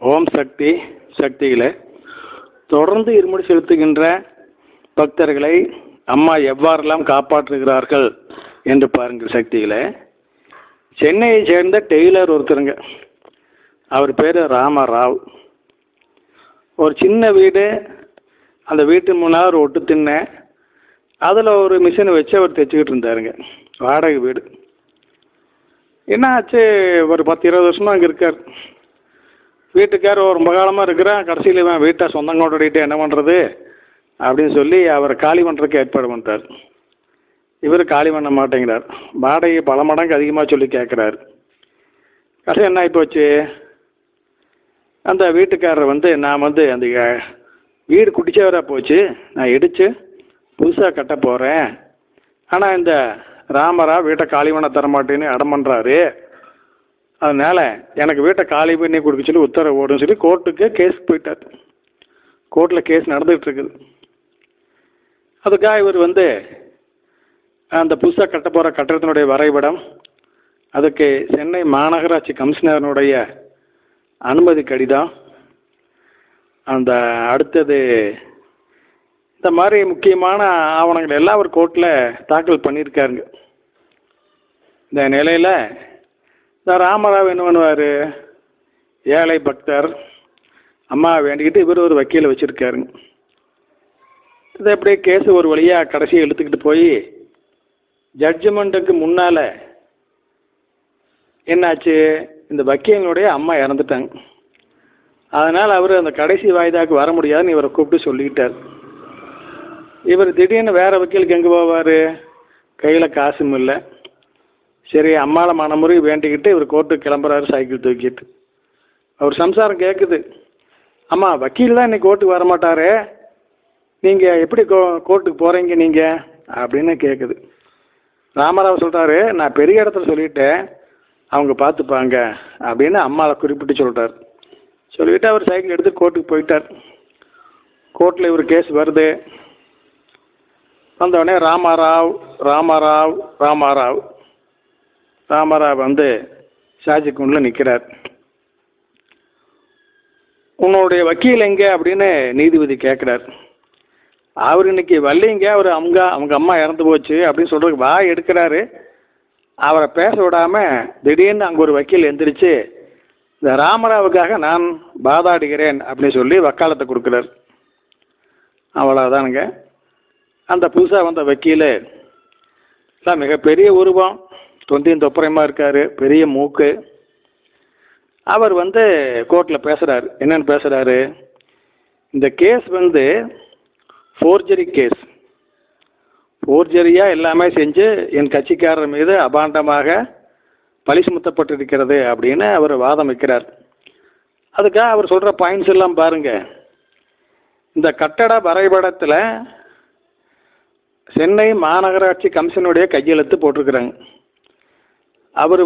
ஓம் சக்தி. சக்திகளை தொடர்ந்து இருமுடி செலுத்துகின்ற பக்தர்களை அம்மா எவ்வாறெல்லாம் காப்பாற்றுகிறார்கள் என்று பாருங்கள். சக்திகளை சென்னையை சேர்ந்த டெய்லர் ஒருத்தருங்க, அவர் பேர் ராமராவ். ஒரு சின்ன வீடு, அந்த வீட்டு முன்னால் ஒரு ஒட்டு திண்ணை, அதில் ஒரு மிஷினை வச்சு அவர் தைச்சிக்கிட்டு இருந்தாருங்க. வாடகை வீடு. என்ன ஆச்சு, ஒரு 10-20 வருஷமா அங்கே இருக்கார். வீட்டுக்கார் ரொம்ப காலமாக இருக்கிறான். கடைசியில் இவன் வீட்டை சொந்தம் கொண்டாடிட்டு என்ன பண்ணுறது அப்படின்னு சொல்லி அவரை காலி பண்ணுறதுக்கு ஏற்பாடு பண்ணுறார். இவர் காலி பண்ண மாட்டேங்கிறார். வாடகை பல மடங்கு அதிகமாக சொல்லி கேட்குறாரு. கடைசி என்ன ஆகி போச்சு, அந்த வீட்டுக்காரர் நான் அந்த வீடு குடிச்சவராக போச்சு, நான் இடித்து புதுசாக கட்ட போகிறேன், ஆனால் இந்த ராமராவ் வீட்டை காலி பண்ண தரமாட்டேன்னு அடம் பண்ணுறாரு, அதனால எனக்கு வீட்டை காலி பண்ணி கொடுக்க சொல்லி உத்தரவு ஓடுன்னு சொல்லி கோர்ட்டுக்கு கேஸ் போயிட்டார். கோர்ட்டில் கேஸ் நடந்துகிட்டு இருக்குது. அதுக்காக இவர் அந்த புதுசாக கட்ட போகிற கட்டடத்தினுடைய வரைபடம், அதுக்கு சென்னை மாநகராட்சி கமிஷனருடைய அனுமதி கடிதம், அந்த அடுத்தது இந்த மாதிரி முக்கியமான ஆவணங்கள் எல்லாம் அவர் கோர்ட்டில் தாக்கல் பண்ணியிருக்காருங்க. இந்த நிலையில் இந்த ராமராவ் என்ன பண்ணுவார், ஏழை பக்தர், அம்மா வேண்டிக்கிட்டு இவர் ஒரு வக்கீலை வச்சுருக்காருங்க. இதை அப்படியே கேஸ் ஒரு வழியாக கடைசியை இழுத்துக்கிட்டு போய் ஜட்ஜ்மெண்ட்டுக்கு முன்னால் என்னாச்சு, இந்த வக்கீலினுடைய அம்மா இறந்துட்டாங்க. அதனால் அவர் அந்த கடைசி வாய்தாக்கு வர முடியாதுன்னு இவரை கூப்பிட்டு சொல்லிக்கிட்டார். இவர் திடீர்னு வேற வக்கீலுக்கு எங்கே போவார், கையில் காசும் இல்லை. சரி, அம்மாவை மனமுறை வேண்டிக்கிட்டு இவர் கோர்ட்டுக்கு கிளம்புறாரு சைக்கிள் தூக்கிட்டு. அவர் சம்சாரம் கேட்குது, அம்மா வக்கீல் தான் இன்னைக்கு கோர்ட்டுக்கு வரமாட்டாரு, நீங்கள் எப்படி கோர்ட்டுக்கு போகிறீங்க நீங்கள் அப்படின்னு கேட்குது. ராமராவ் சொல்கிறாரு, நான் பெரிய இடத்துல சொல்லிட்டேன், அவங்க பார்த்துப்பாங்க அப்படின்னு அம்மாவை குறிப்பிட்டு சொல்லிட்டார். சொல்லிவிட்டு அவர் சைக்கிள் எடுத்து கோர்ட்டுக்கு போயிட்டார். கோர்ட்டில் இவர் கேஸ் வருது. வந்தவுடனே ராமராவ் ராமராவ் ராமராவ் ராமராவ் சாட்சி கூண்டில் நிற்கிறார். உன்னுடைய வக்கீல் எங்க அப்படின்னு நீதிபதி கேட்குறார். அவர் இன்னைக்கு வரலைங்க, அவர் அவங்க அம்மா இறந்து போச்சு அப்படின்னு சொல்றதுக்கு வாய் எடுக்கிறாரு. அவரை பேச விடாம திடீர்னு அங்கே ஒரு வக்கீல் எந்திரிச்சு, இந்த ராமராவுக்காக நான் பாதாடுகிறேன் அப்படின்னு சொல்லி வக்காலத்தை கொடுக்குறார். அவ்வளோதானுங்க. அந்த புதுசாக வந்த வக்கீல் எல்லாம் மிகப்பெரிய உருவம், தொந்தியும் தொப்பரையுமா இருக்காரு, பெரிய மூக்கு. அவர் கோர்ட்டில் பேசுகிறாரு. என்னன்னு பேசுகிறாரு, இந்த கேஸ் ஃபோர்ஜரி கேஸ், ஃபோர்ஜரியா எல்லாமே செஞ்சு என் கட்சிக்காரர் மீது அபாண்டமாக பழி சுமத்தப்பட்டிருக்கிறது அப்படின்னு அவர் வாதம் வைக்கிறார். அதுக்காக அவர் சொல்ற பாயிண்ட்ஸ் எல்லாம் பாருங்க. இந்த கட்டட வரைபடத்துல சென்னை மாநகராட்சி கமிஷனுடைய கையெழுத்து போட்டிருக்கிறாங்க. அவர்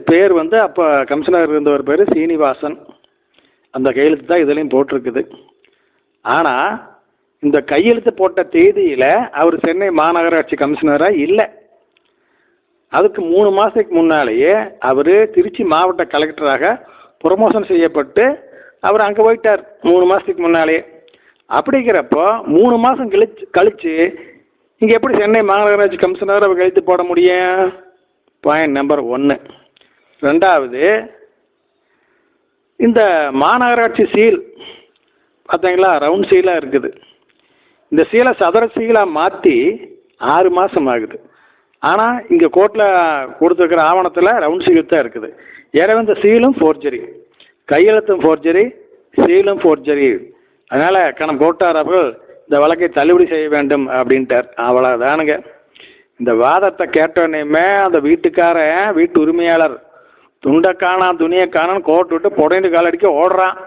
பேர் அப்ப கமிஷனர் இருந்தவர் பேரு சீனிவாசன். அந்த கையெழுத்து தான் இதுலயும் போட்டிருக்குது. ஆனா இந்த கையெழுத்து போட்ட தேதியில அவர் சென்னை மாநகராட்சி கமிஷனரா இல்லை. அதுக்கு 3 மாசத்துக்கு முன்னாலேயே அவரு திருச்சி மாவட்ட கலெக்டராக ப்ரொமோஷன் செய்யப்பட்டு அவர் அங்க போயிட்டார் 3 மாசத்துக்கு முன்னாலே. அப்படிங்கிறப்போ 3 மாசம் கழிச்சு இங்க எப்படி சென்னை மாநகராட்சி கமிஷனர் அவர் கையெழுத்து போட முடியும்? Point number 1. ரெண்டாவது, இந்த மாநகராட்சி சீல் பார்த்தீங்களா, ரவுண்ட் சீலா இருக்குது. இந்த சீலை சதுர சீலா மாற்றி 6 மாசம் ஆகுது. ஆனா இங்க கோர்ட்ல கொடுத்துருக்கிற ஆவணத்துல ரவுண்ட் சீல் தான் இருக்குது. எனவே இந்த சீலும் ஃபோர்ஜரி, கையெழுத்தும் ஃபோர்ஜரி, சீலும் ஃபோர்ஜரி. அதனால கணம் கோட்டார் அவர்கள் இந்த வழக்கை தள்ளுபடி செய்ய வேண்டும் அப்படின்ட்டார். அவ்வளவுதானுங்க. இந்த வாதத்தை கேட்டோன்னே அந்த வீட்டுக்காரன், வீட்டு உரிமையாளர் துண்டை காணா துணியை காணான்னு கோர்ட் விட்டு புடைந்து காலடிக்க ஓடுறான்.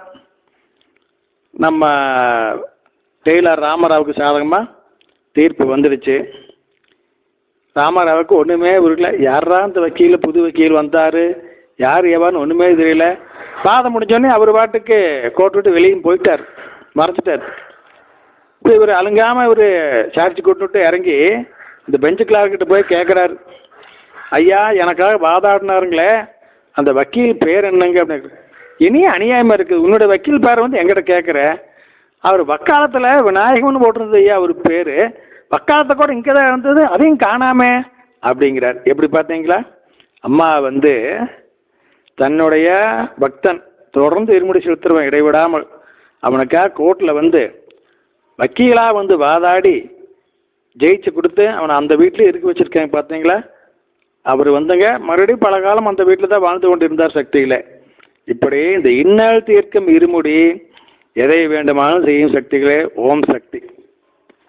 நம்ம டெய்லர் ராமராவுக்கு சாதகமா தீர்ப்பு வந்துடுச்சு. ராமராவுக்கு ஒண்ணுமே புரியல. யாரா அந்த வக்கீல், புது வக்கீல் வந்தாரு, யார் எவான்னு ஒண்ணுமே தெரியல. வாதம் முடிஞ்சோடனே அவர் பாட்டுக்கு கோர்ட் விட்டு வெளியும் போயிட்டார், மறைச்சிட்டார். இப்போ இவர் அலுங்காம இவரு சார்ஜ் கூட்டு இறங்கி இந்த பெஞ்சு கிளார்கிட்ட போய் கேட்கிறாரு, ஐயா எனக்காக வாதாடினாருங்களே அந்த வக்கீல் பேர் என்னங்க அப்படின்னு. இனியும் அநியாயமா இருக்குது. உன்னோட வக்கீல் பேரை வந்து எங்கிட்ட கேட்குற, அவர் வக்காலத்துல விநாயகம்னு போட்டிருந்தது ஐயா அவர் பேரு, வக்காலத்தை கூட இங்கதான் இருந்தது, அதையும் காணாம அப்படிங்கிறார். எப்படி பார்த்தீங்களா? அம்மா வந்து தன்னுடைய பக்தன் தொடர்ந்து இருமுடி செலுத்துறவன் இடைவிடாமல் அவனுக்காக கோர்ட்ல வந்து வக்கீலா வந்து வாதாடி ஜெயிச்சு கொடுத்து அவனை அந்த வீட்லயே இருக்க வச்சிருக்காங்க. பார்த்தீங்களா? அவர் வந்துங்க மறுபடியும் பல காலம் அந்த வீட்டில் தான் வாழ்ந்து கொண்டிருந்தார் சக்தியில. இப்படி இந்த இன்னல் தீர்க்கும் இருமுடி எதை வேண்டுமானாலும் செய்யும் சக்திகளே. ஓம் சக்தி.